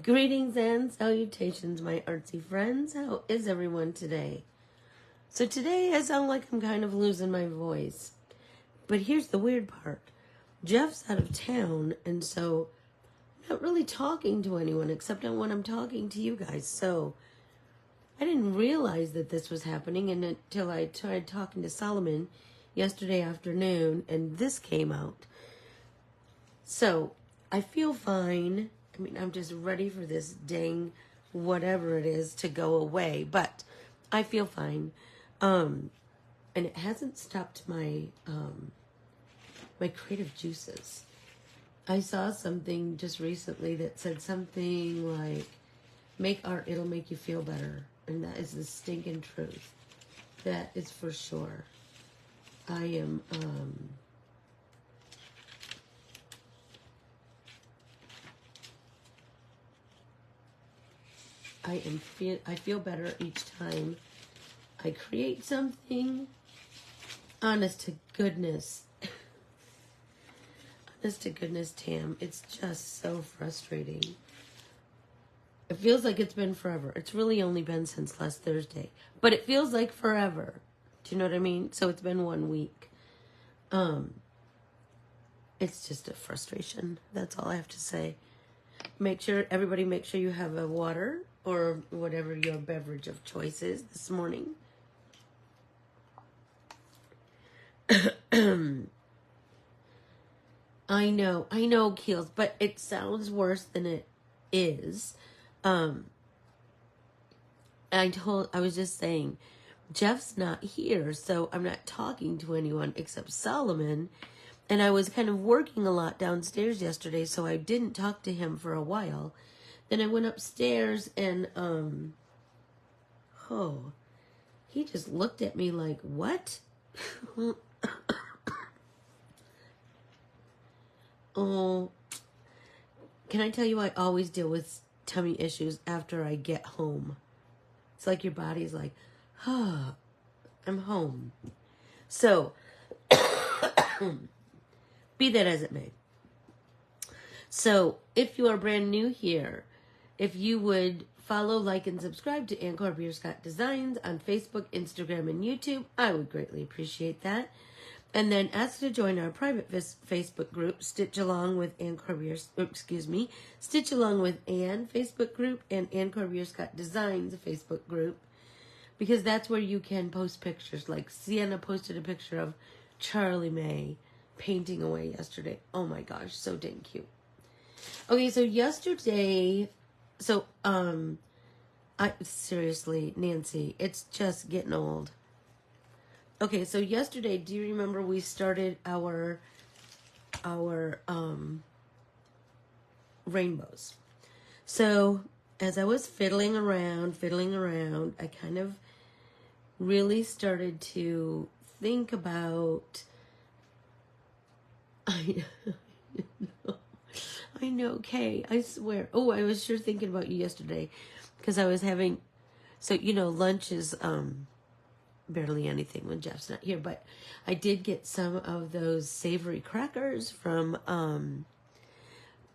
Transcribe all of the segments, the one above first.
Greetings and salutations, my artsy friends. How is everyone today? So today I sound like I'm kind of losing my voice. But here's the weird part. Jeff's out of town, and so I'm not really talking to anyone except when I'm talking to you guys. So I didn't realize that this was happening until I tried talking to Solomon yesterday afternoon, and this came out. So I feel fine. I mean, I'm just ready for this dang whatever it is to go away, but I feel fine. And it hasn't stopped my my creative juices. I saw something just recently that said something like, make art, it'll make you feel better. And that is the stinking truth. That is for sure. I am, I feel better each time I create something. Honest to goodness. Honest to goodness, Tam. It's just so frustrating. It feels like it's been forever. It's really only been since last Thursday. But it feels like forever. Do you know what I mean? So it's been 1 week. It's just a frustration. That's all I have to say. Everybody make sure you have a water or whatever your beverage of choice is this morning. I know, Keels, but it sounds worse than it is. I was just saying, Jeff's not here, so I'm not talking to anyone except Solomon. And I was kind of working a lot downstairs yesterday, so I didn't talk to him for a while. Then I went upstairs and, he just looked at me like, what? Oh, can I tell you, I always deal with tummy issues after I get home. It's like your body's like, I'm home. So, be that as it may. So, if you are brand new here, if you would follow, like, and subscribe to Corbiere-Scott Designs on Facebook, Instagram, and YouTube, I would greatly appreciate that. And then ask to join our private Facebook group, Stitch Along with Ann Facebook group and Ann Corbiere-Scott Designs Facebook group, because that's where you can post pictures. Like Sienna posted a picture of Charlie May painting away yesterday. Oh my gosh, so dang cute. Okay, so yesterday, seriously, Nancy, it's just getting old. Okay, so yesterday, do you remember we started our rainbows? So as I was fiddling around, I kind of really started to think about, I know, Kay, I swear. Oh, I was sure thinking about you yesterday because I was having, lunch is, barely anything when Jeff's not here, but I did get some of those savory crackers from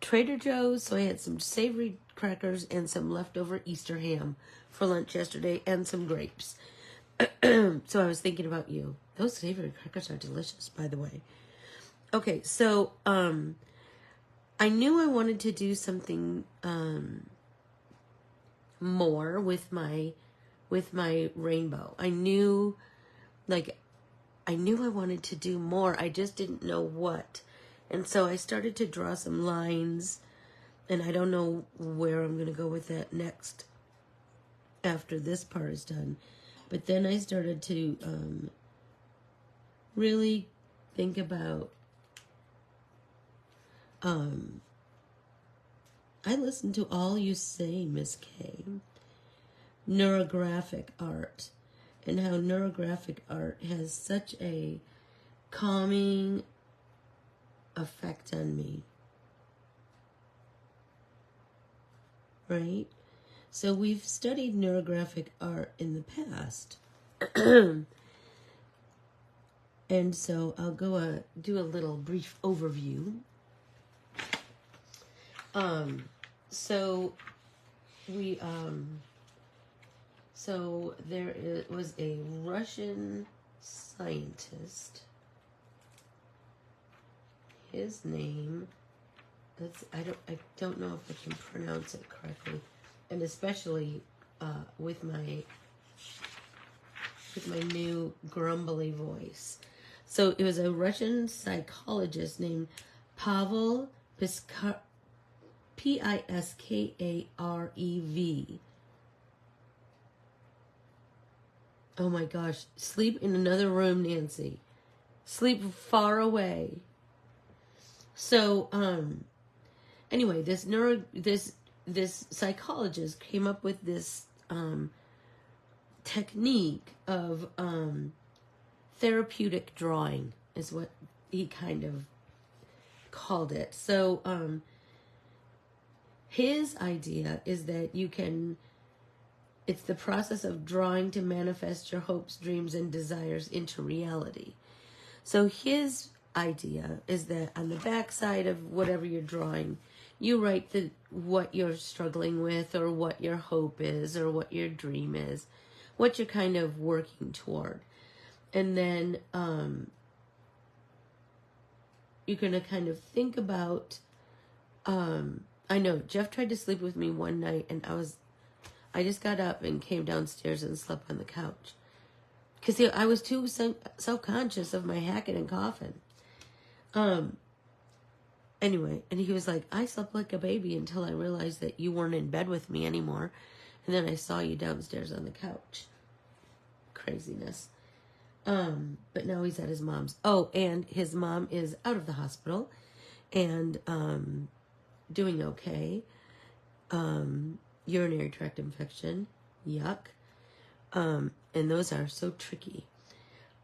Trader Joe's. So I had some savory crackers and some leftover Easter ham for lunch yesterday and some grapes. So I was thinking about you. Those savory crackers are delicious, by the way. Okay, so I knew I wanted to do something more with my rainbow. I knew I wanted to do more. I just didn't know what. And so I started to draw some lines, and I don't know where I'm going to go with that next after this part is done. But then I started to really think about, I listened to all you say, Miss K, neurographic art, and how neurographic art has such a calming effect on me, right? So we've studied neurographic art in the past. And so I'll go do a little brief overview. So we so was a Russian scientist. His name, I don't know if I can pronounce it correctly, and especially with my new grumbly voice. So it was a Russian psychologist named Pavel Piskarev. Oh my gosh. Sleep in another room, Nancy. Sleep far away. So, anyway, this psychologist came up with this technique of therapeutic drawing, is what he kind of called it. So, his idea is that it's the process of drawing to manifest your hopes, dreams, and desires into reality. So his idea is that on the back side of whatever you're drawing, you write what you're struggling with, or what your hope is, or what your dream is, what you're kind of working toward. And then you're going to kind of think about, I know Jeff tried to sleep with me one night, and I just got up and came downstairs and slept on the couch. Because I was too self-conscious of my hacking and coughing. Anyway, and he was like, I slept like a baby until I realized that you weren't in bed with me anymore. And then I saw you downstairs on the couch. Craziness. But now he's at his mom's. Oh, and his mom is out of the hospital and doing okay. Urinary tract infection. Yuck. And those are so tricky.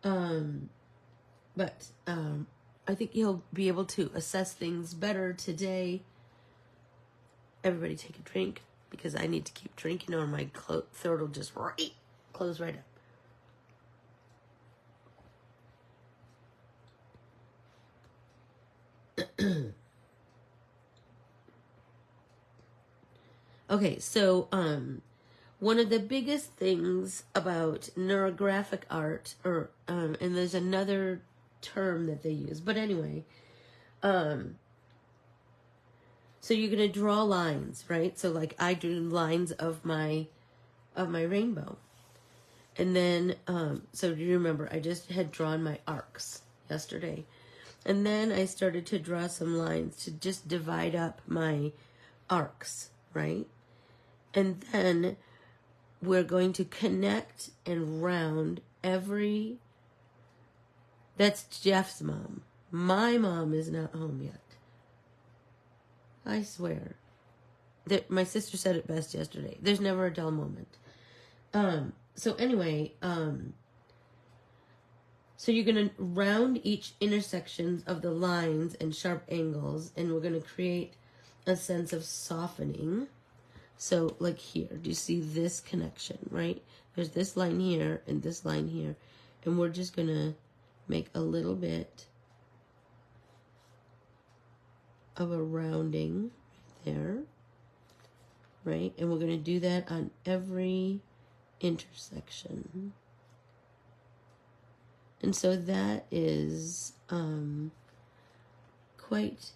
But I think he'll be able to assess things better today. Everybody take a drink, because I need to keep drinking or my throat will just close right up. Okay, so one of the biggest things about neurographic art, and there's another term that they use, but anyway, so you're gonna draw lines, right? So like I drew lines of my rainbow, and then so do you remember I just had drawn my arcs yesterday, and then I started to draw some lines to just divide up my arcs, right? And then we're going to connect and round every... That's Jeff's mom. My mom is not home yet. I swear. My sister said it best yesterday. There's never a dull moment. So anyway, so you're going to round each intersections of the lines and sharp angles, and we're going to create a sense of softening. So, like here, do you see this connection, right? There's this line here and this line here. And we're just going to make a little bit of a rounding right there, right? And we're going to do that on every intersection. And so that is quite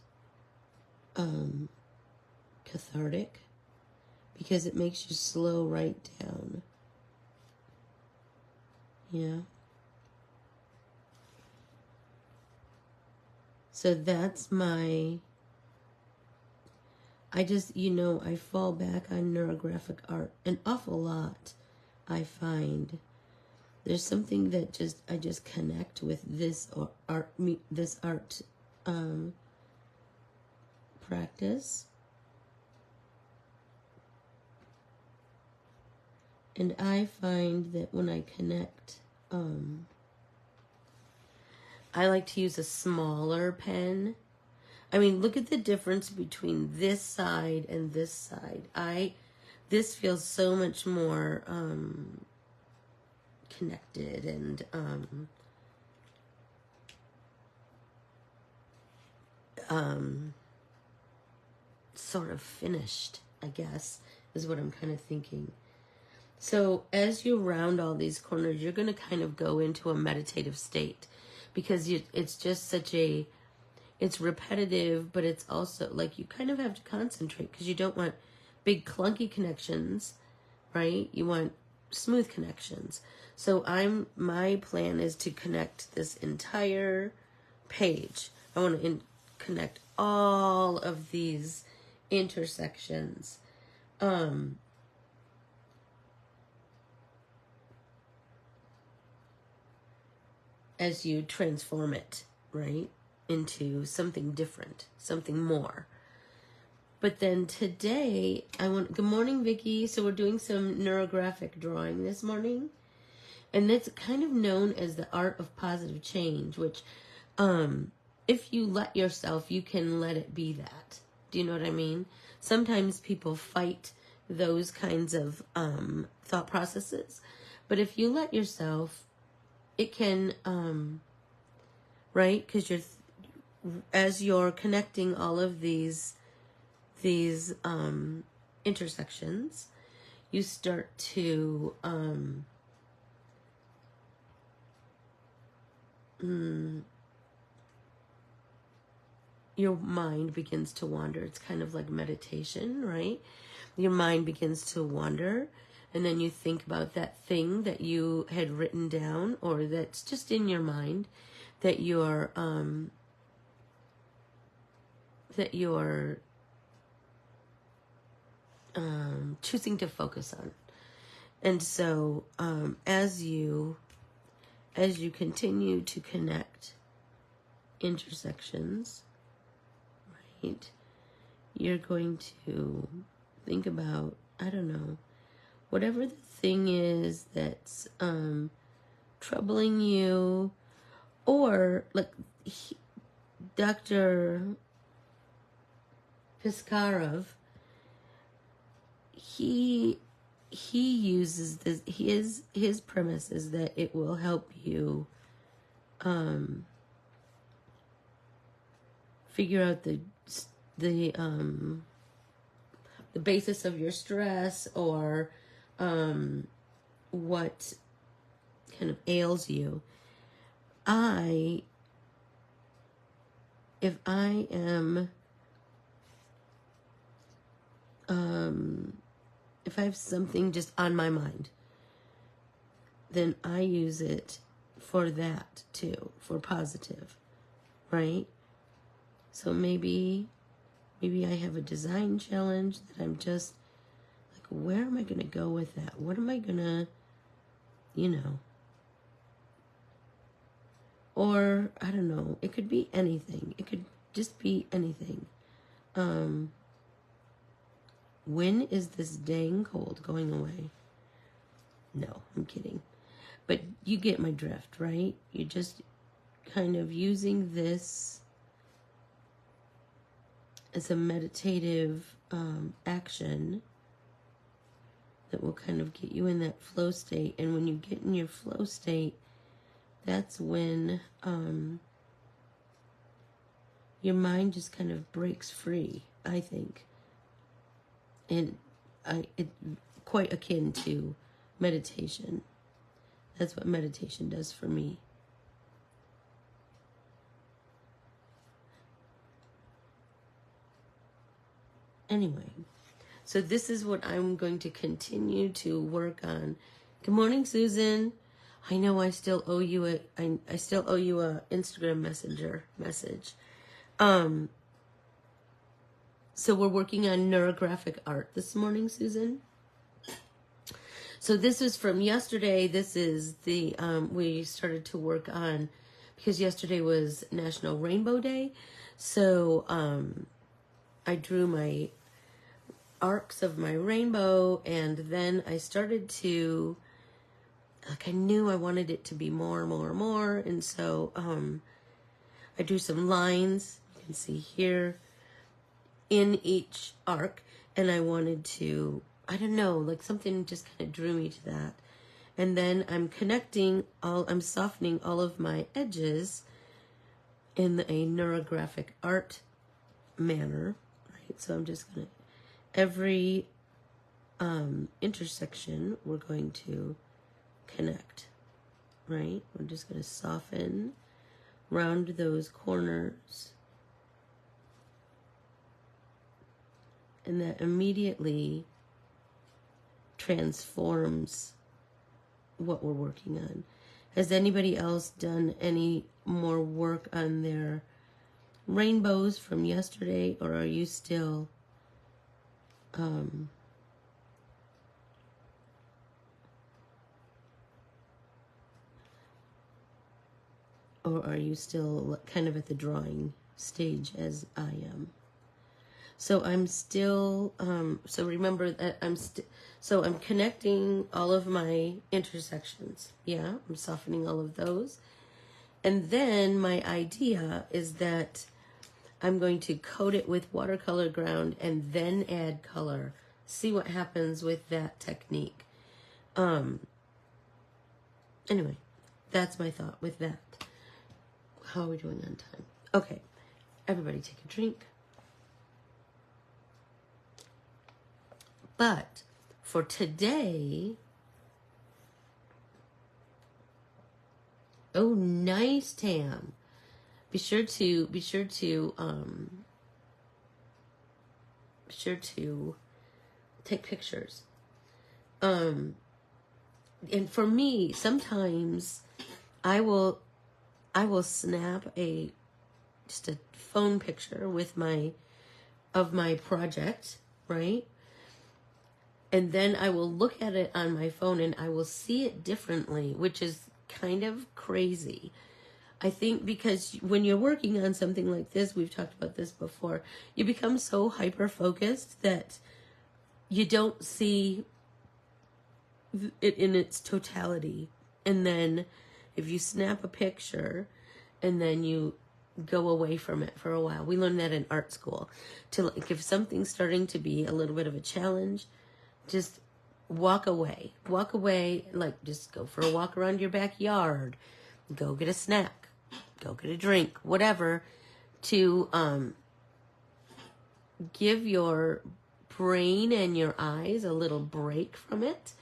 cathartic, because it makes you slow right down. Yeah. So that's I just, I fall back on neurographic art an awful lot. I find there's something that I just connect with this art practice. And I find that when I connect, I like to use a smaller pen. I mean, look at the difference between this side and this side. This feels so much more connected and sort of finished, I guess, is what I'm kind of thinking. So as you round all these corners, you're going to kind of go into a meditative state, because it's just such a, it's repetitive, but it's also like you kind of have to concentrate, because you don't want big clunky connections, right? You want smooth connections. So my plan is to connect this entire page. I want to connect all of these intersections. As you transform it, right, into something different, something more. But then today, good morning, Vicki. So we're doing some neurographic drawing this morning. And it's kind of known as the art of positive change, which, if you let yourself, you can let it be that. Do you know what I mean? Sometimes people fight those kinds of thought processes. But if you let yourself, it can, right? Because as you're connecting all of these intersections, you start to your mind begins to wander. It's kind of like meditation, right? Your mind begins to wander, and then you think about that thing that you had written down, or that's just in your mind, that you're choosing to focus on. And so as you continue to connect intersections, right, you're going to think about, I don't know, whatever the thing is that's troubling you, or like Dr. Piskarov, he uses this, his premise is that it will help you figure out the basis of your stress, or what kind of ails you. If I have something just on my mind, then I use it for that too, for positive, right? So maybe I have a design challenge that I'm just like, where am I going to go with that? What am I going to, or I don't know, it could be anything. It could just be anything. When is this dang cold going away? No, I'm kidding. But you get my drift, right? You're just kind of using this as a meditative action that will kind of get you in that flow state. And when you get in your flow state, that's when your mind just kind of breaks free, I think. And it's quite akin to meditation. That's what meditation does for me. Anyway, so this is what I'm going to continue to work on. Good morning, Susan. I know I still owe you a Instagram messenger message. So we're working on neurographic art this morning, Susan. So this is from yesterday. This is the, we started to work on, because yesterday was National Rainbow Day. So I drew my arcs of my rainbow, and then I started to, like, I knew I wanted it to be more. And so I drew some lines, you can see here, in each arc, and I wanted to, I don't know, like something just kind of drew me to that. And then I'm softening all of my edges in a neurographic art manner, right? So I'm just going to, every intersection, we're going to connect, right? We're just going to soften, round those corners. And that immediately transforms what we're working on. Has anybody else done any more work on their rainbows from yesterday, or are you still kind of at the drawing stage as I am? So I'm still, so remember that I'm connecting all of my intersections. Yeah, I'm softening all of those. And then my idea is that I'm going to coat it with watercolor ground and then add color. See what happens with that technique. Anyway, that's my thought with that. How are we doing on time? Okay, everybody take a drink. But for today, oh, nice, Tam. Be sure to take pictures. And for me, sometimes I will snap just a phone picture of my project, right? And then I will look at it on my phone and I will see it differently, which is kind of crazy. I think because when you're working on something like this, we've talked about this before, you become so hyper-focused that you don't see it in its totality. And then if you snap a picture and then you go away from it for a while, we learned that in art school, to like, if something's starting to be a little bit of a challenge, just walk away, like just go for a walk around your backyard, go get a snack, go get a drink, whatever, to give your brain and your eyes a little break from it.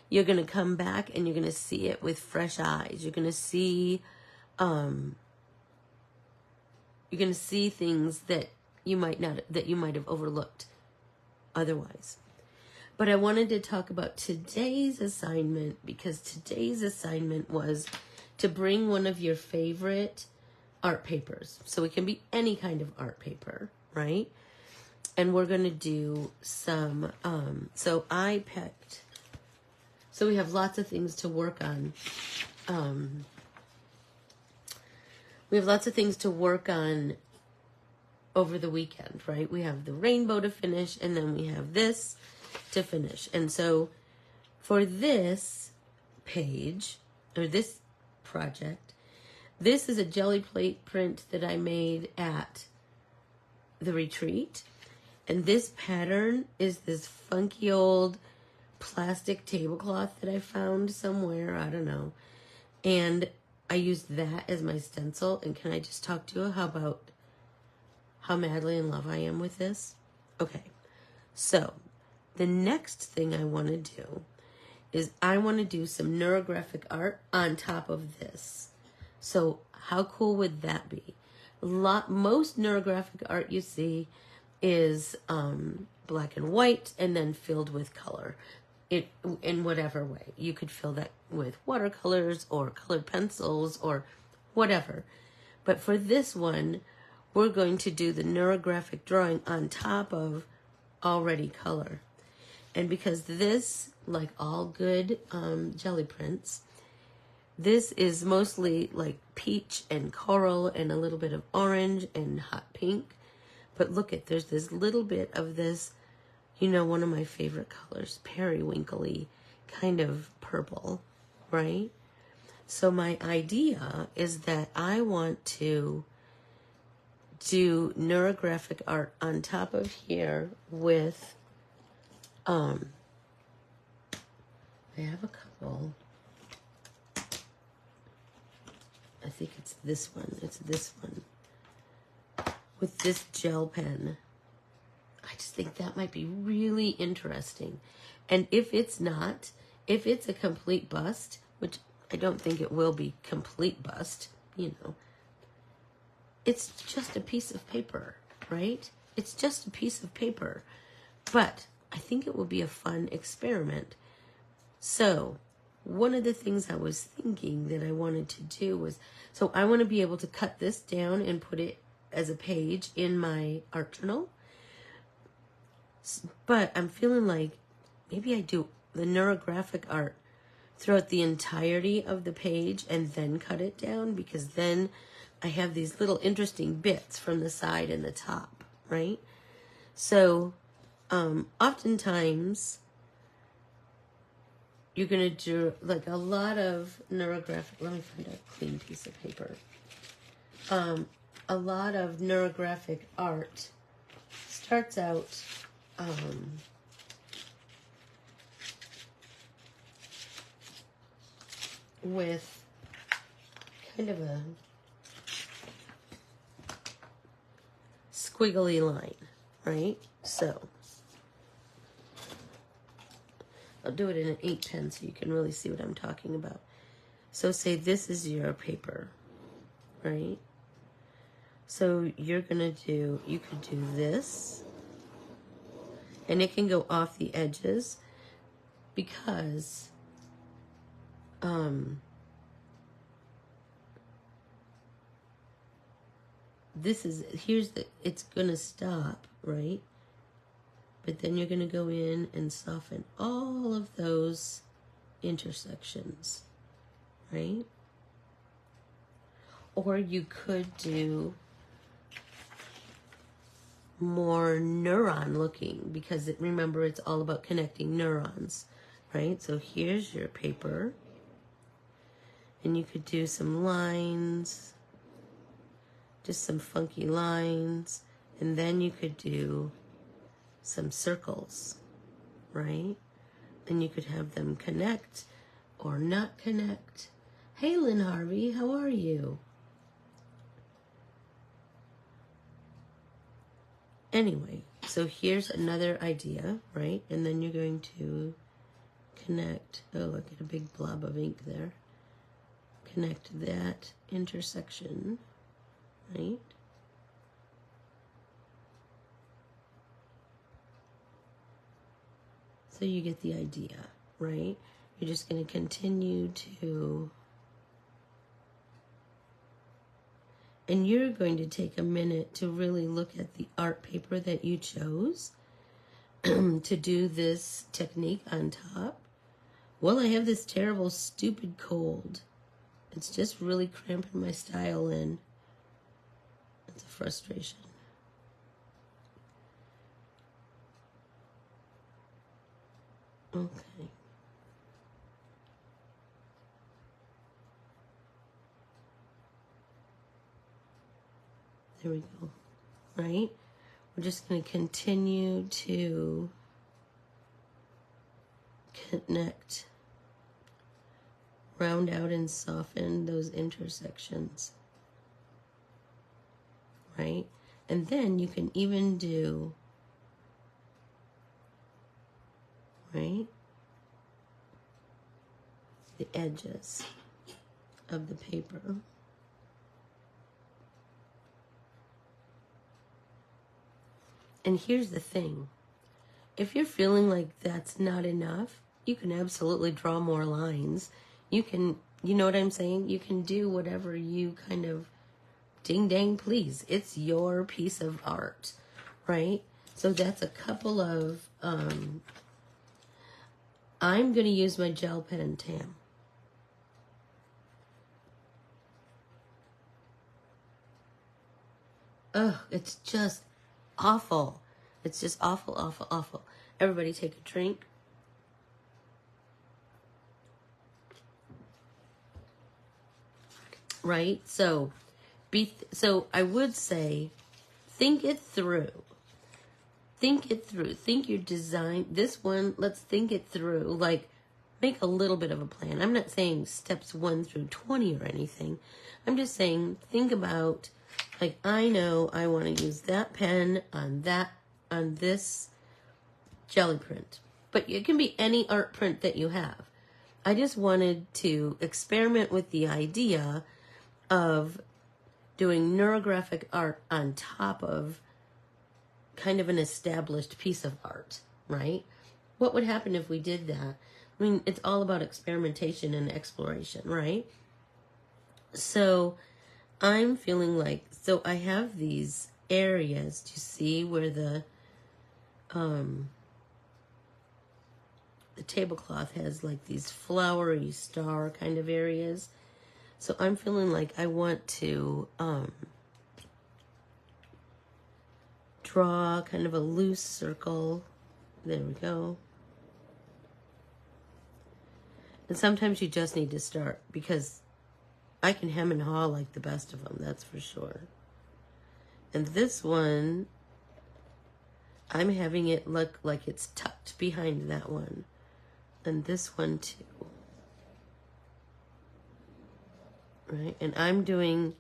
You're going to come back and you're going to see it with fresh eyes. You're going to see things that you might have overlooked otherwise. But I wanted to talk about today's assignment, because today's assignment was to bring one of your favorite art papers. So it can be any kind of art paper, right? And we're going to do some, so we have lots of things to work on. We have lots of things to work on over the weekend, right? We have the rainbow to finish, and then we have this to finish. And so for this page, or this project, this is a jelly plate print that I made at the retreat. And this pattern is this funky old plastic tablecloth that I found somewhere, I don't know. And I used that as my stencil. And can I just talk to you about how madly in love I am with this? Okay, so the next thing I want to do is I want to do some neurographic art on top of this. So how cool would that be? Most neurographic art you see is black and white and then filled with color. In whatever way. You could fill that with watercolors or colored pencils or whatever. But for this one, we're going to do the neurographic drawing on top of already color. And because this, like all good jelly prints, this is mostly like peach and coral and a little bit of orange and hot pink. But look at, there's this little bit of this, one of my favorite colors, periwinkly kind of purple, right? So my idea is that I want to do neurographic art on top of here with, I have a couple. I think it's this one. It's this one. With this gel pen. I think that might be really interesting. And if it's not, if it's a complete bust, which I don't think it will be complete bust, you know, it's just a piece of paper, right? It's just a piece of paper. But I think it will be a fun experiment. So one of the things I was thinking that I wanted to do was, so I want to be able to cut this down and put it as a page in my art journal. But I'm feeling like maybe I do the neurographic art throughout the entirety of the page and then cut it down, because then I have these little interesting bits from the side and the top, right? So oftentimes you're going to do like a lot of neurographic, let me find a clean piece of paper. A lot of neurographic art starts out with kind of a squiggly line, right? So I'll do it in an 8 pen so you can really see what I'm talking about. So say this is your paper, right? So you're gonna do, you could do this, and it can go off the edges because this is, here's the, it's gonna stop, right? But then you're gonna go in and soften all of those intersections, right? Or you could do more neuron looking, because remember, it's all about connecting neurons, right? So here's your paper, and you could do some lines, just some funky lines, and then you could do some circles, right? And you could have them connect or not connect. Hey, Lynn Harvey, how are you? Anyway, so here's another idea, right? And then you're going to connect. Oh, look at a big blob of ink there. Connect that intersection, right? So you get the idea, right? You're just going to continue to, and you're going to take a minute to really look at the art paper that you chose to do this technique on top. Well, I have this terrible, stupid cold. It's just really cramping my style in. It's a frustration. Okay. There we go. Right? We're just going to continue to connect, round out and soften those intersections. Right? And then you can even do, right, the edges of the paper. And here's the thing. If you're feeling like that's not enough, you can absolutely draw more lines. You can, you know what I'm saying? You can do whatever you kind of ding dang please. It's your piece of art, right? So that's a couple of, I'm going to use my gel pen, Tam. Ugh, it's just awful. It's just awful, awful, awful. Everybody take a drink. Right? So I would say, think it through. Think it through. Think your design. This one, let's think it through. Like, make a little bit of a plan. I'm not saying steps 1 through 20 or anything. I'm just saying, think about, like, I know I want to use that pen on this jelly print. But it can be any art print that you have. I just wanted to experiment with the idea of doing neurographic art on top of kind of an established piece of art, right? What would happen if we did that? I mean, it's all about experimentation and exploration, right? So I'm feeling like, so I have these areas to see where the tablecloth has like these flowery star kind of areas. So I'm feeling like I want to draw kind of a loose circle. There we go. And sometimes you just need to start, because I can hem and haw like the best of them, that's for sure. And this one, I'm having it look like it's tucked behind that one. And this one too. Right? And I'm doing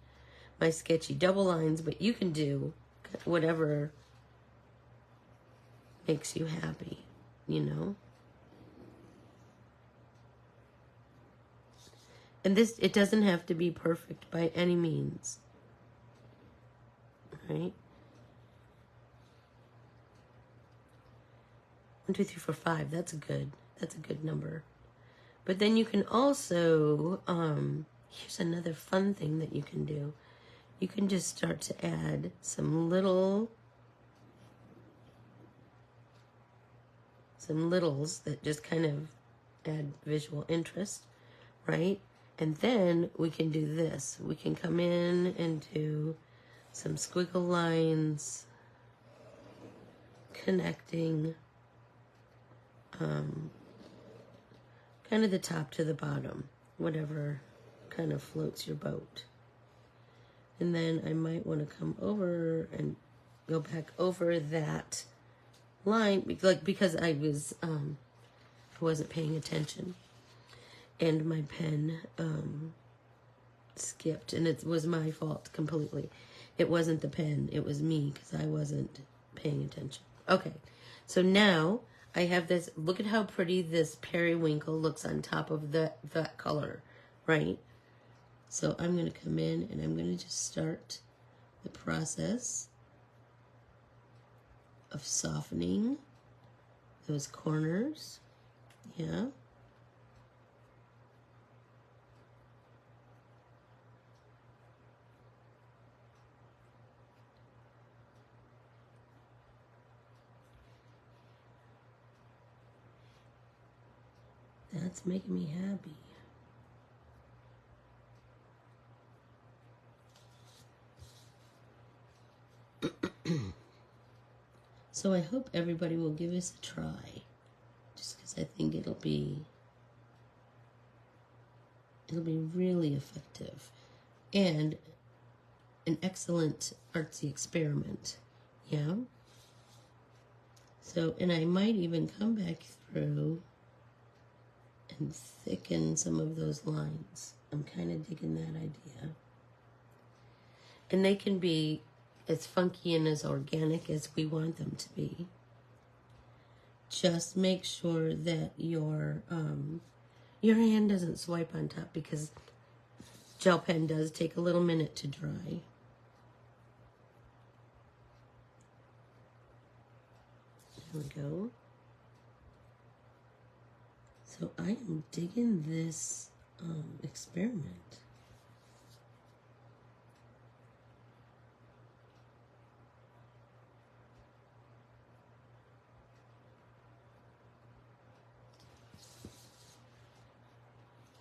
my sketchy double lines, but you can do whatever makes you happy, you know? And this, it doesn't have to be perfect by any means. Right? 1, 2, 3, 4, 5. That's a good number. But then you can also, here's another fun thing that you can do. You can just start to add some littles that just kind of add visual interest, right? And then we can do this. We can come in and do some squiggle lines, connecting kind of the top to the bottom, whatever kind of floats your boat. And then I might want to come over and go back over that line, because I wasn't paying attention, and my pen skipped, and it was my fault completely. It wasn't the pen, it was me, because I wasn't paying attention. Okay, so now I have this. Look at how pretty this periwinkle looks on top of that color, right? So I'm going to come in and I'm going to just start the process of softening those corners. Yeah. That's making me happy. So I hope everybody will give this a try, just because I think it'll be really effective and an excellent artsy experiment. Yeah. So, and I might even come back through and thicken some of those lines. I'm kind of digging that idea. And they can be as funky and as organic as we want them to be. Just make sure that your hand doesn't swipe on top, because gel pen does take a little minute to dry. There we go. So I am digging this experiment.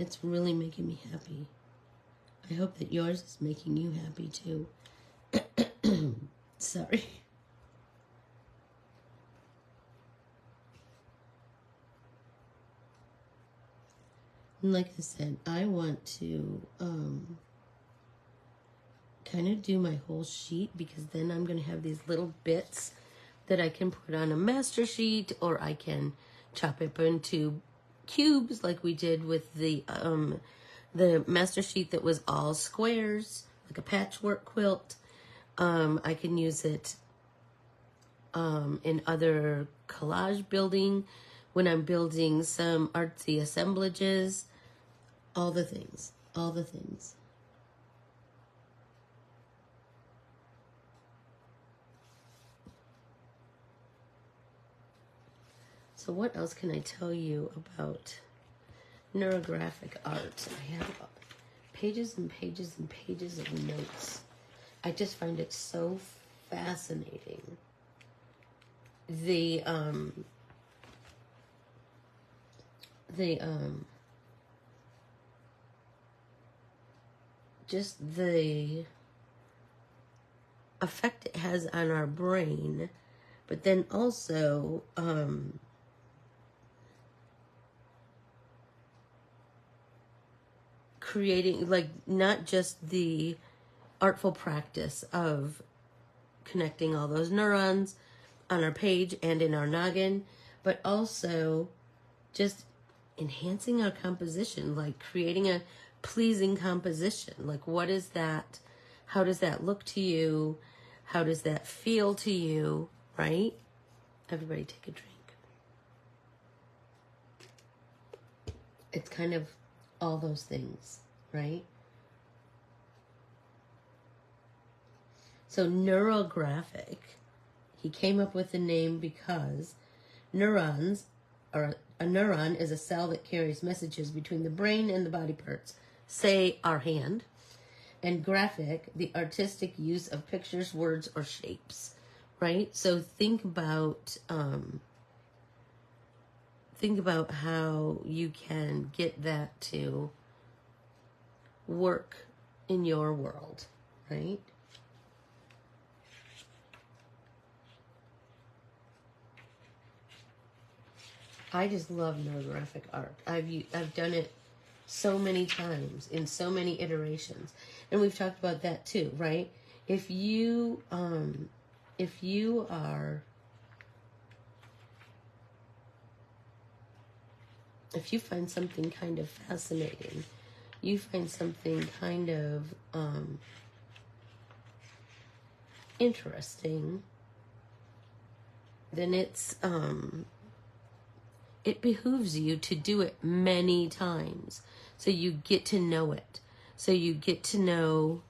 It's really making me happy. I hope that yours is making you happy too. Sorry. And like I said, I want to kind of do my whole sheet, because then I'm going to have these little bits that I can put on a master sheet, or I can chop it into cubes like we did with the master sheet that was all squares, like a patchwork quilt. I can use it in other collage building, when I'm building some artsy assemblages, all the things, all the things. So what else can I tell you about neurographic art? I have pages and pages and pages of notes. I just find it so fascinating. Just the effect it has on our brain, but then also creating, like, not just the artful practice of connecting all those neurons on our page and in our noggin, but also just enhancing our composition, like creating a pleasing composition. Like, what is that? How does that look to you? How does that feel to you, right? Everybody take a drink. It's kind of all those things, right? So neurographic, he came up with the name because neurons, or a neuron is a cell that carries messages between the brain and the body parts, say our hand, and graphic, the artistic use of pictures, words, or shapes, right? So think about how you can get that to work in your world, right? I just love neurographic art. I've done it so many times in so many iterations, and we've talked about that too, right? If you find something kind of fascinating, you find something kind of interesting, then it behooves you to do it many times, so you get to know it, so you get to know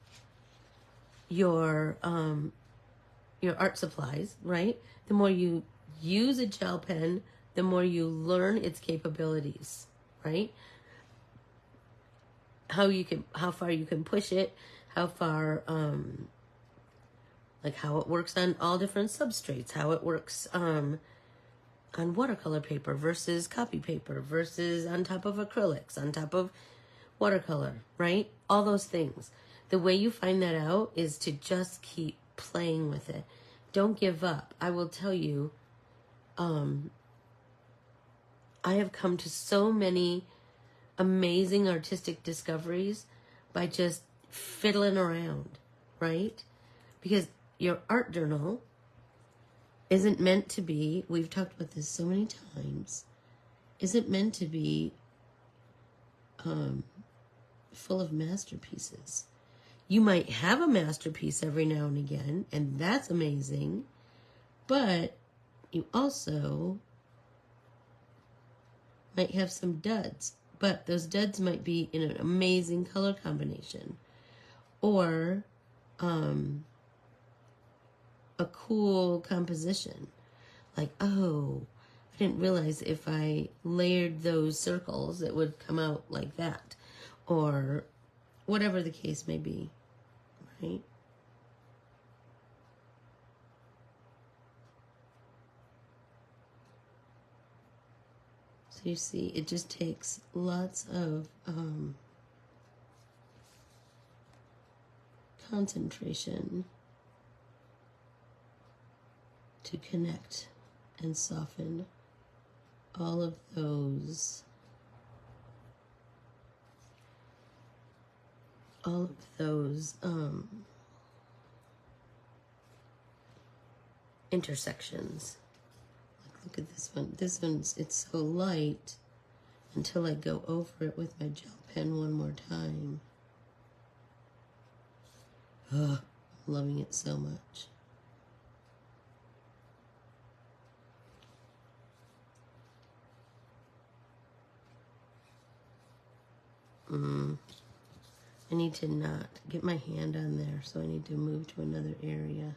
your art supplies, right? The more you use a gel pen, the more you learn its capabilities, right? How far you can push it, how far, like how it works on all different substrates, how it works on watercolor paper versus copy paper versus on top of acrylics, on top of watercolor, right? All those things. The way you find that out is to just keep playing with it. Don't give up. I will tell you, I have come to so many amazing artistic discoveries by just fiddling around, right? Because your art journal isn't meant to be, we've talked about this so many times, isn't meant to be full of masterpieces. You might have a masterpiece every now and again, and that's amazing, but you also might have some duds, but those duds might be in an amazing color combination, or a cool composition. Like, oh, I didn't realize if I layered those circles, it would come out like that. Or whatever the case may be, right? So you see, it just takes lots of concentration to connect and soften all of those intersections. Like, look at this one. This one's, it's so light until I go over it with my gel pen one more time. Oh, I'm loving it so much. I need to not get my hand on there, so I need to move to another area.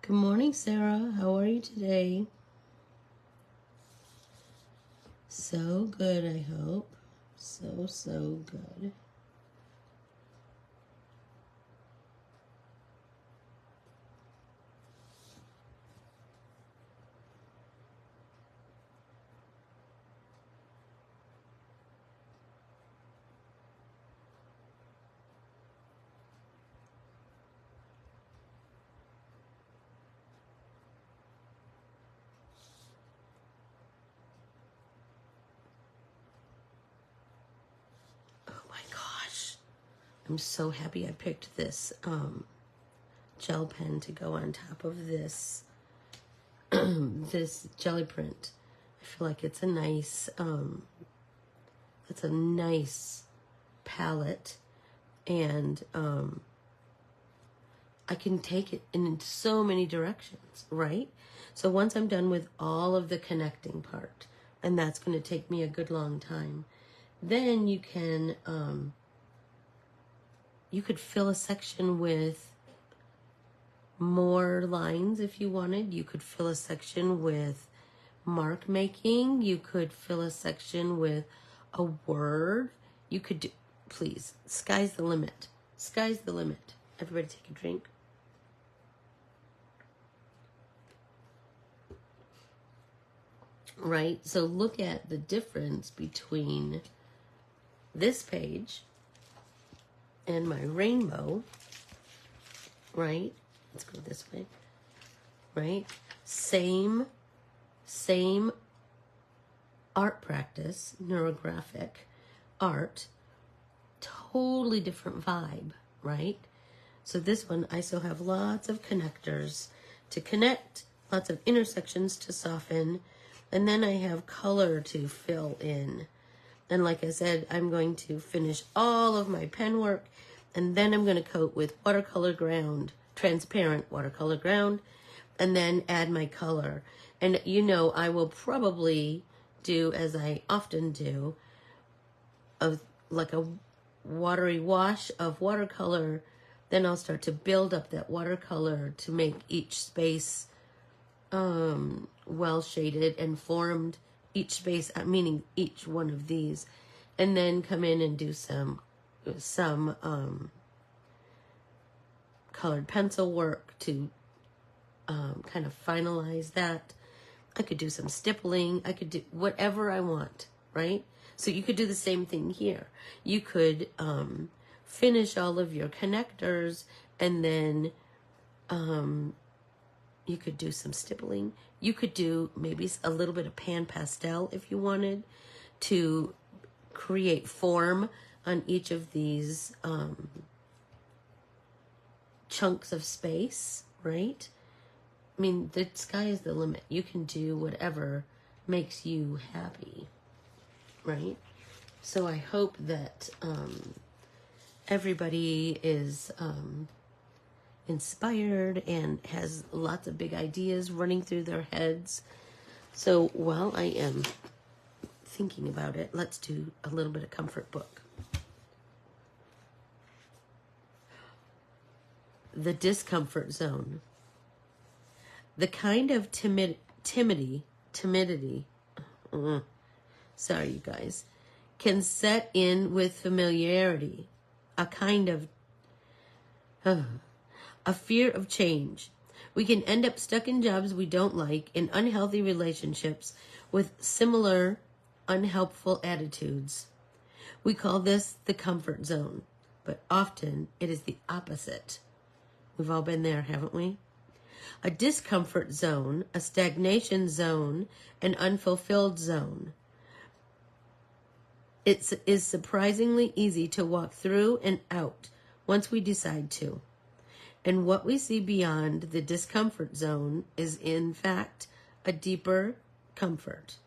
Good morning, Sarah. How are you today? So good, I hope. So good. I'm so happy I picked this gel pen to go on top of this this jelly print. I feel like it's a nice palette, and I can take it in so many directions, right? So once I'm done with all of the connecting part, and that's going to take me a good long time, then you can you could fill a section with more lines if you wanted. You could fill a section with mark making. You could fill a section with a word. You could do, please, sky's the limit. Sky's the limit. Everybody take a drink. Right? So look at the difference between this page and my rainbow, right? Let's go this way, right? Same art practice, neurographic art, totally different vibe, right? So this one, I still have lots of connectors to connect, lots of intersections to soften, and then I have color to fill in. And like I said, I'm going to finish all of my pen work, and then I'm going to coat with watercolor ground, transparent watercolor ground, and then add my color. And you know, I will probably do, as I often do, like a watery wash of watercolor. Then I'll start to build up that watercolor to make each space well shaded and formed. Each space, meaning each one of these, and then come in and do some colored pencil work to kind of finalize that. I could do some stippling. I could do whatever I want, right? So you could do the same thing here. You could finish all of your connectors, and then you could do some stippling. You could do maybe a little bit of pan pastel if you wanted to create form on each of these chunks of space, right? I mean, the sky is the limit. You can do whatever makes you happy, right? So I hope that everybody is inspired and has lots of big ideas running through their heads. So while I am thinking about it, let's do a little bit of comfort book. The discomfort zone. The kind of timidity, sorry you guys, can set in with familiarity, a kind of a fear of change. We can end up stuck in jobs we don't like, in unhealthy relationships with similar unhelpful attitudes. We call this the comfort zone, but often it is the opposite. We've all been there, haven't we? A discomfort zone, a stagnation zone, an unfulfilled zone. It is surprisingly easy to walk through and out once we decide to. And what we see beyond the discomfort zone is, in fact, a deeper comfort.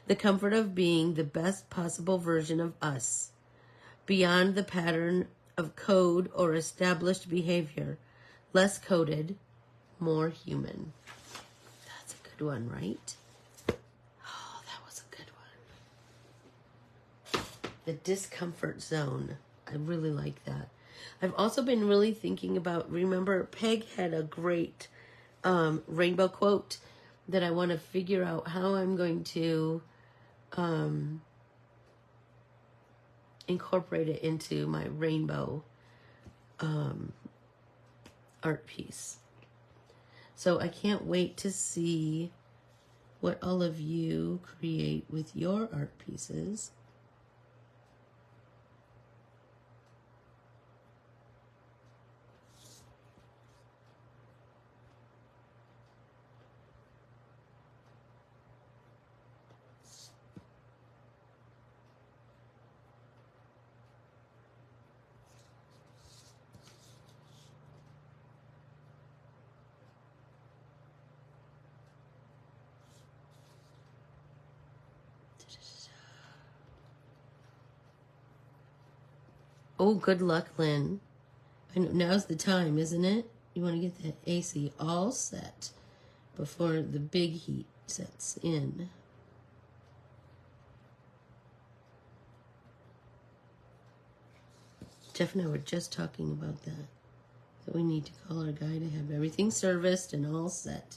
The comfort of being the best possible version of us, beyond the pattern of code or established behavior, less coded, more human. good one, right? Oh, that was a good one. The discomfort zone. I really like that. I've also been really thinking about, remember, Peg had a great rainbow quote that I want to figure out how I'm going to incorporate it into my rainbow art piece. So I can't wait to see what all of you create with your art pieces. Oh, good luck, Lynn. I know now's the time, isn't it? You want to get that AC all set before the big heat sets in. Jeff and I were just talking about that. That we need to call our guy to have everything serviced and all set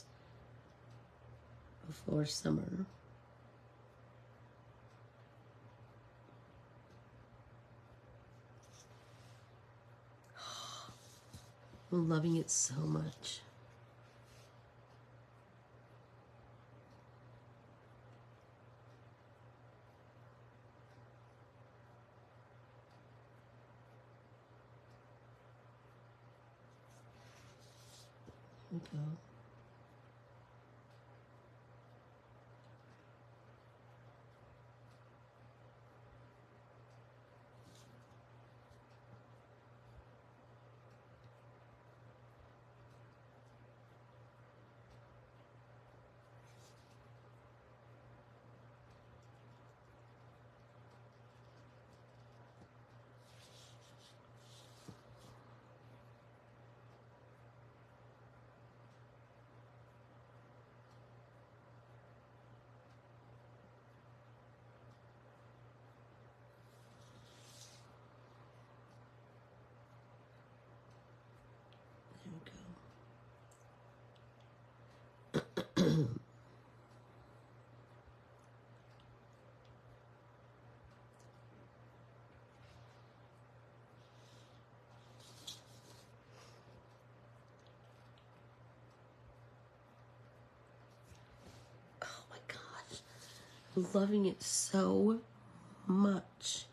before summer. I'm loving it so much. Here we go. Oh my gosh. I'm loving it so much.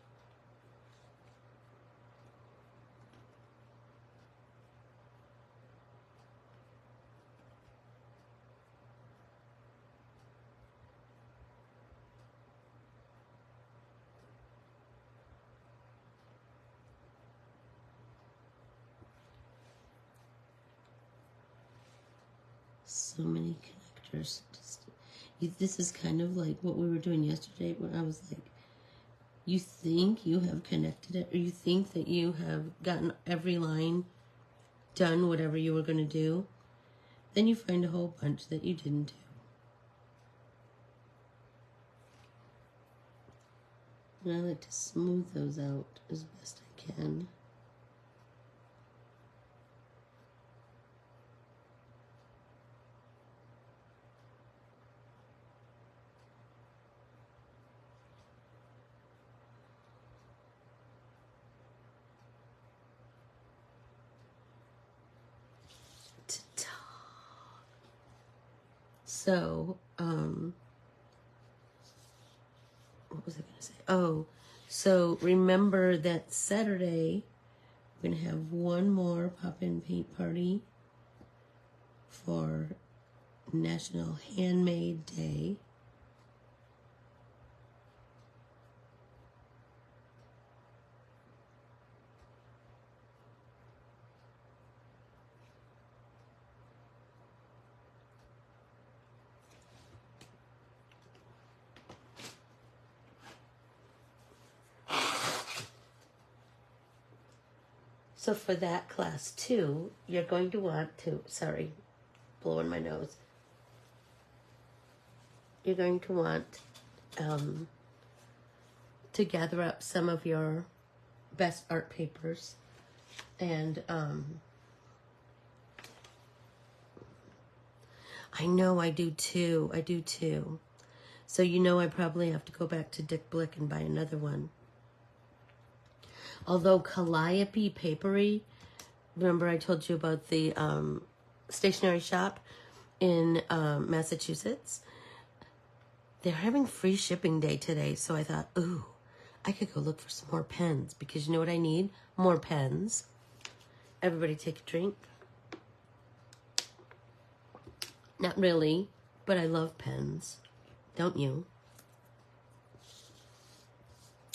So many connectors. This is kind of like what we were doing yesterday, where I was like, you think you have connected it, or you think that you have gotten every line done, whatever you were going to do, then you find a whole bunch that you didn't do. And I like to smooth those out as best I can. So, what was I going to say? Oh, so remember that Saturday, we're going to have one more pop-in paint party for National Handmade Day. So for that class too, you're going to want to, sorry, blowing my nose. you're going to want to gather up some of your best art papers. And I know I do too. I do too. So you know I probably have to go back to Dick Blick and buy another one. Although Calliope Papery, remember I told you about the stationery shop in Massachusetts? They're having free shipping day today, so I thought, ooh, I could go look for some more pens, because you know what I need? More pens. Everybody take a drink. Not really, but I love pens. Don't you?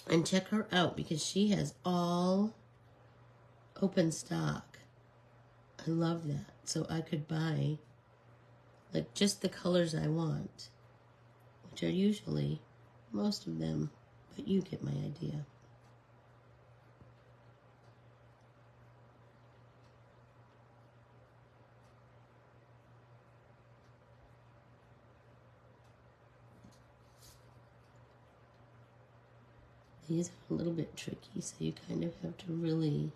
And check her out, because she has all open stock. I love that. So I could buy like just the colors I want, which are usually most of them, but you get my idea. These are a little bit tricky, so you kind of have to really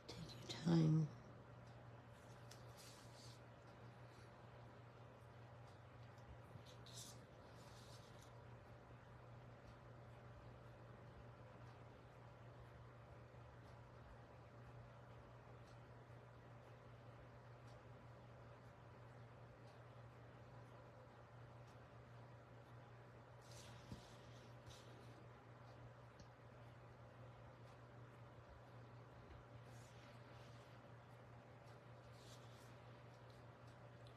take your time.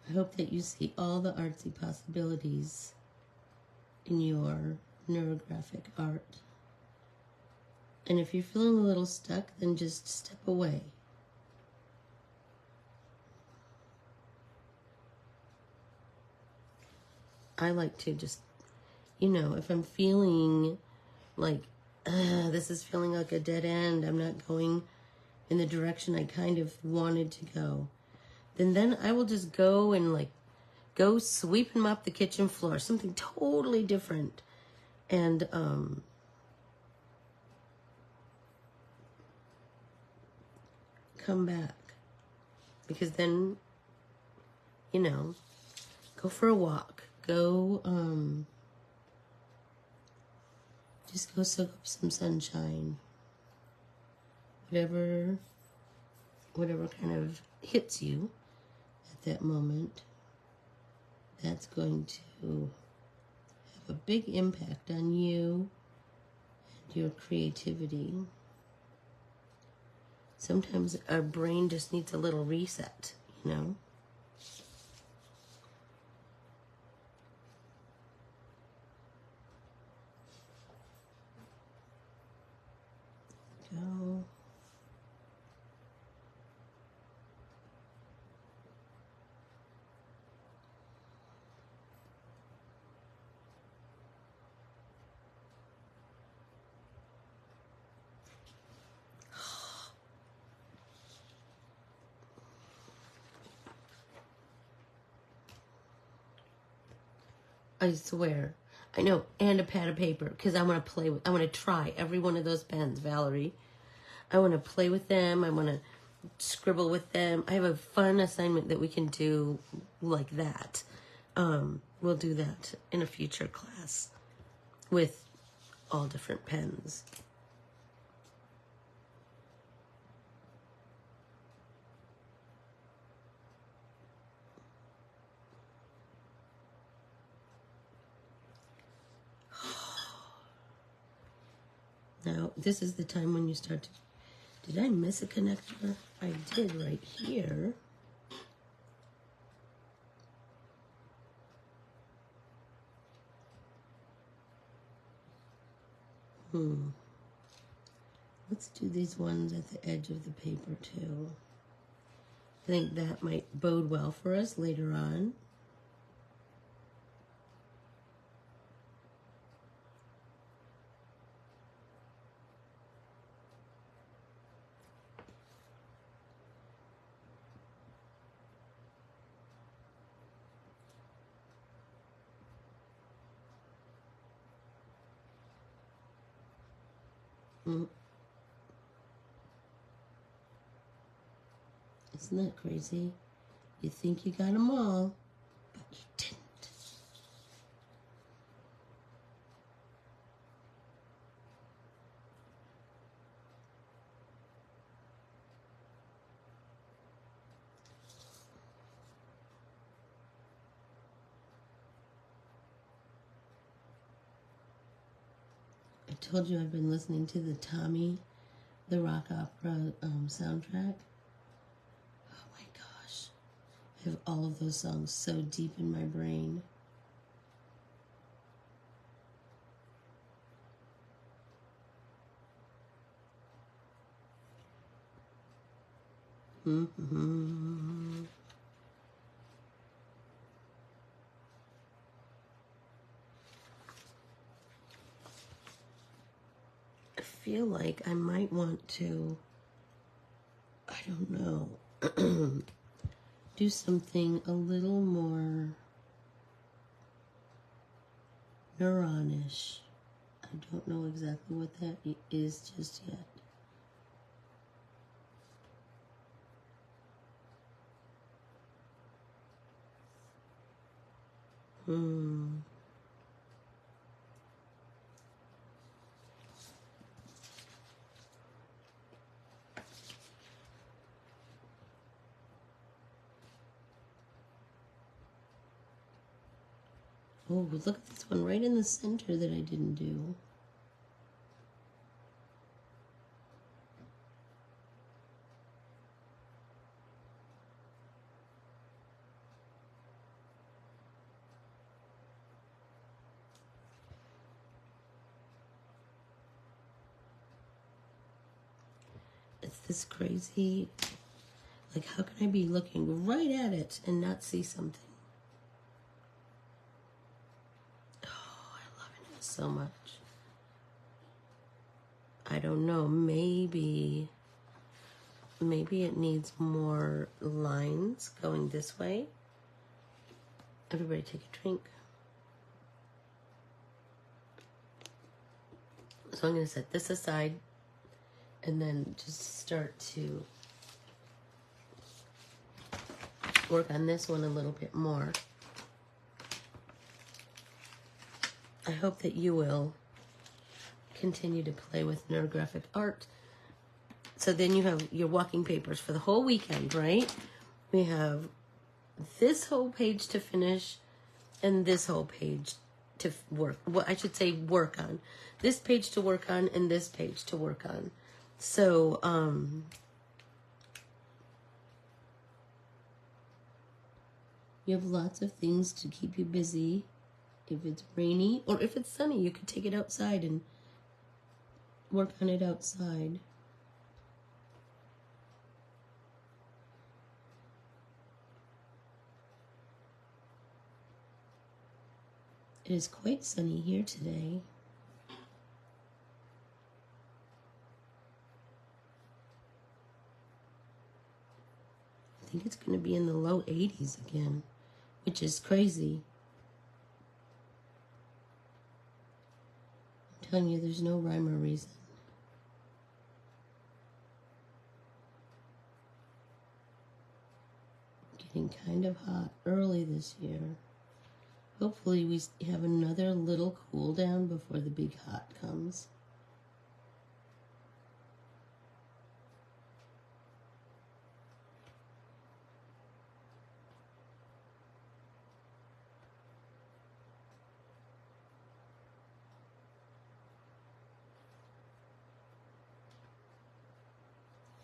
I hope that you see all the artsy possibilities in your neurographic art. And if you're feeling a little stuck, then just step away. I like to just, you know, if I'm feeling like, this is feeling like a dead end, I'm not going in the direction I kind of wanted to go, then I will just go and like go sweeping up the kitchen floor, something totally different, and come back, because then, you know, go for a walk, go just go soak up some sunshine, whatever kind of hits you at that moment. That's going to have a big impact on you and your creativity. Sometimes our brain just needs a little reset, you know? Go. I swear. I know, and a pad of paper, because I want to try every one of those pens, Valerie. I want to play with them. I want to scribble with them. I have a fun assignment that we can do like that. We'll do that in a future class with all different pens. Now, this is the time when you start to... Did I miss a connector? I did right here. Let's do these ones at the edge of the paper too. I think that might bode well for us later on. Mm. Isn't that crazy? You think you got them all, but you didn't. I told you I've been listening to the Tommy, the rock opera soundtrack. Oh my gosh. I have all of those songs so deep in my brain. Mm-hmm. I feel like I might want to, I don't know, do something a little more neuronish. I don't know exactly what that is just yet. Oh, look at this one right in the center that I didn't do. It's this crazy, like how can I be looking right at it and not see something? Oh, I love it so much. I don't know, maybe it needs more lines going this way. Everybody take a drink. So I'm going to set this aside and then just start to work on this one a little bit more. I hope that you will continue to play with neurographic art. So then you have your walking papers for the whole weekend, right? We have this whole page to finish and this whole page to work. Well, I should say work on. This page to work on and this page to work on. So, you have lots of things to keep you busy. If it's rainy or if it's sunny, you could take it outside and work on it outside. It is quite sunny here today. I think it's going to be in the low 80s again, which is crazy. I'm telling you, there's no rhyme or reason. Getting kind of hot early this year. Hopefully we have another little cool down before the big hot comes.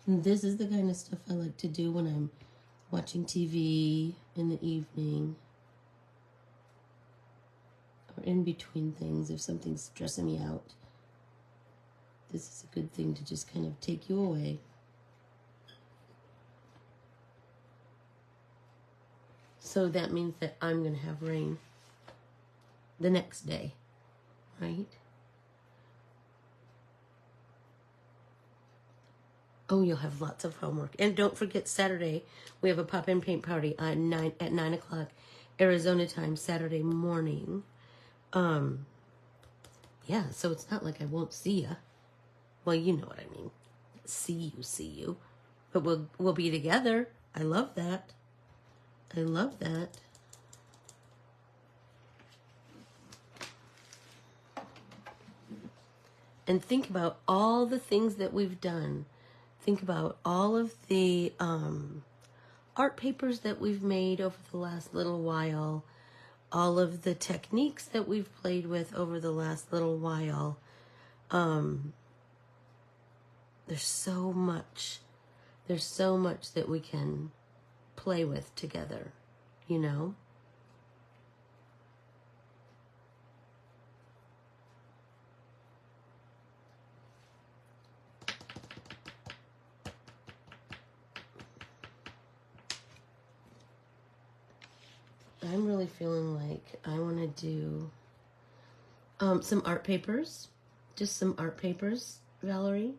And this is the kind of stuff I like to do when I'm watching TV in the evening. Or in between things, if something's stressing me out. This is a good thing to just kind of take you away. So that means that I'm going to have rain the next day, right? Oh, you'll have lots of homework. And don't forget Saturday, we have a pop-in paint party at 9 o'clock Arizona time, Saturday morning. Yeah, so it's not like I won't see ya. Well, you know what I mean. See you. But we'll be together. I love that. I love that. And think about all the things that we've done. Think about all of the art papers that we've made over the last little while. All of the techniques that we've played with over the last little while. There's so much. There's so much that we can play with together, you know? I'm really feeling like I want to do some art papers. Just some art papers, Valerie.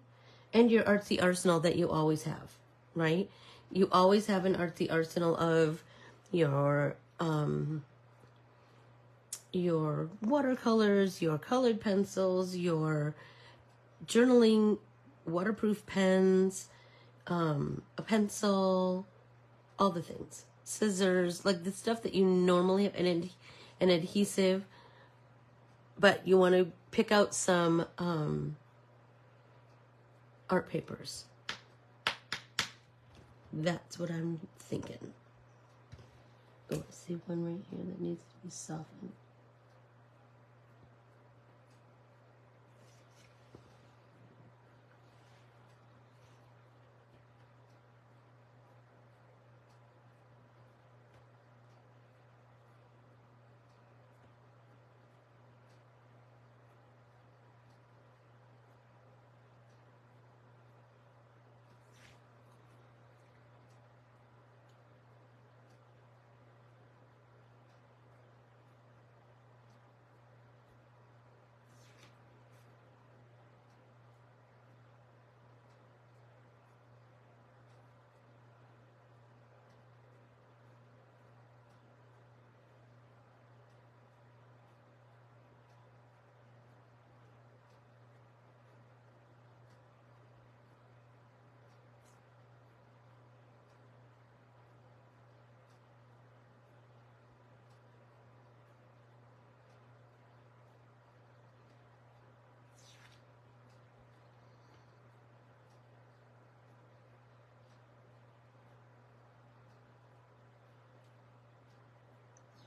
And your artsy arsenal that you always have, right? You always have an artsy arsenal of your watercolors, your colored pencils, your journaling, waterproof pens, a pencil, all the things. Scissors, like the stuff that you normally have, an adhesive, but you want to pick out some art papers. That's what I'm thinking. Oh, I see one right here that needs to be softened.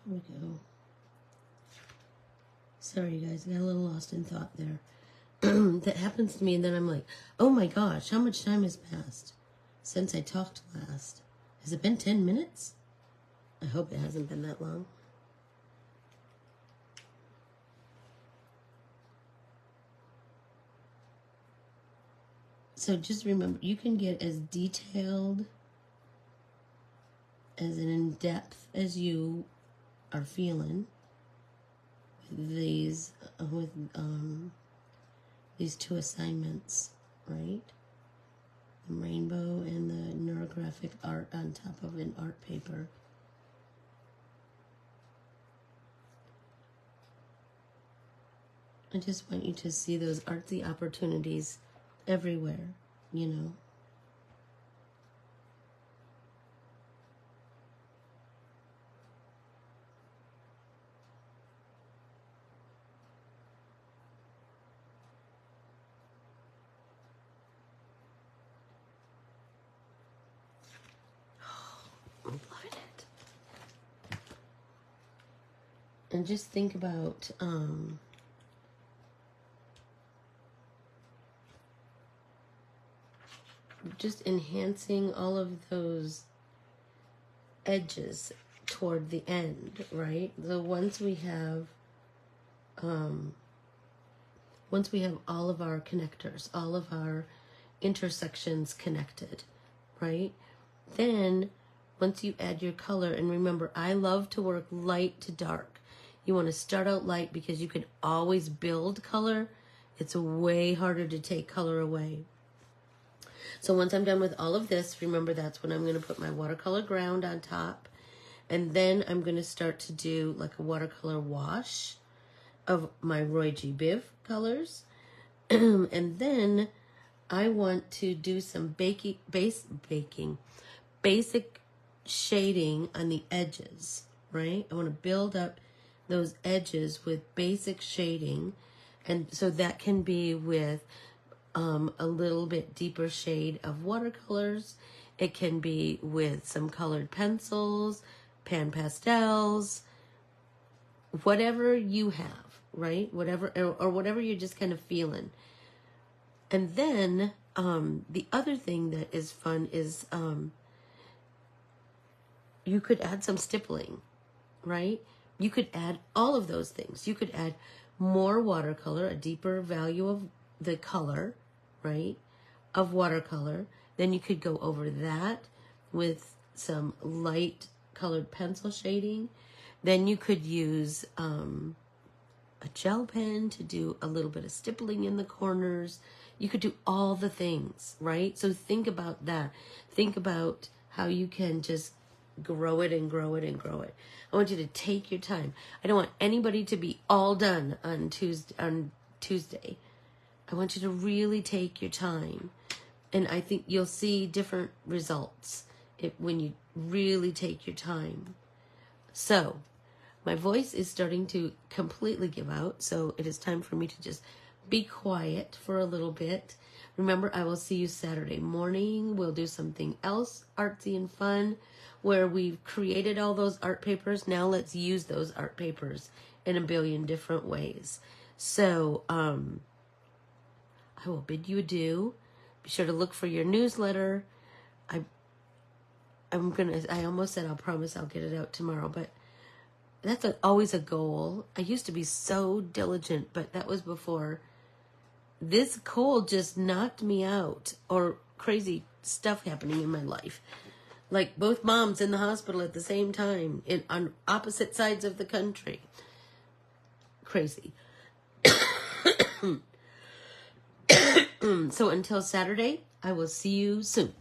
Here we go. Sorry, you guys, I got a little lost in thought there. That happens to me, and then I'm like, oh my gosh, how much time has passed since I talked last? Has it been 10 minutes? I hope it hasn't been that long. So just remember, you can get as detailed, as in-depth as you are feeling with these two assignments, right? The rainbow and the neurographic art on top of an art paper. I just want you to see those artsy opportunities everywhere, you know. I'm loving it. And just think about just enhancing all of those edges toward the end, right? So once we have all of our connectors, all of our intersections connected, right? Then once you add your color, and remember, I love to work light to dark. You want to start out light because you can always build color. It's way harder to take color away. So once I'm done with all of this, remember that's when I'm going to put my watercolor ground on top. And then I'm going to start to do like a watercolor wash of my Roy G. Biv colors. And then I want to do some basic shading on the edges, right? I want to build up those edges with basic shading, and so that can be with a little bit deeper shade of watercolors. It can be with some colored pencils, pan pastels, whatever you have, right? Whatever, or whatever you're just kind of feeling. And then the other thing that is fun is you could add some stippling, right? You could add all of those things. You could add more watercolor, a deeper value of the color, right, of watercolor. Then you could go over that with some light colored pencil shading. Then you could use a gel pen to do a little bit of stippling in the corners. You could do all the things, right? So think about that. Think about how you can just grow it and grow it and grow it. I want you to take your time. I don't want anybody to be all done on Tuesday. I want you to really take your time. And I think you'll see different results when you really take your time. So, my voice is starting to completely give out, so it is time for me to just be quiet for a little bit. Remember, I will see you Saturday morning. We'll do something else artsy and fun where we've created all those art papers. Now let's use those art papers in a billion different ways. So, I will bid you adieu. Be sure to look for your newsletter. I almost said I'll promise I'll get it out tomorrow, but that's always a goal. I used to be so diligent, but that was before this cold just knocked me out, or crazy stuff happening in my life. Like both moms in the hospital at the same time on opposite sides of the country. Crazy. So until Saturday, I will see you soon.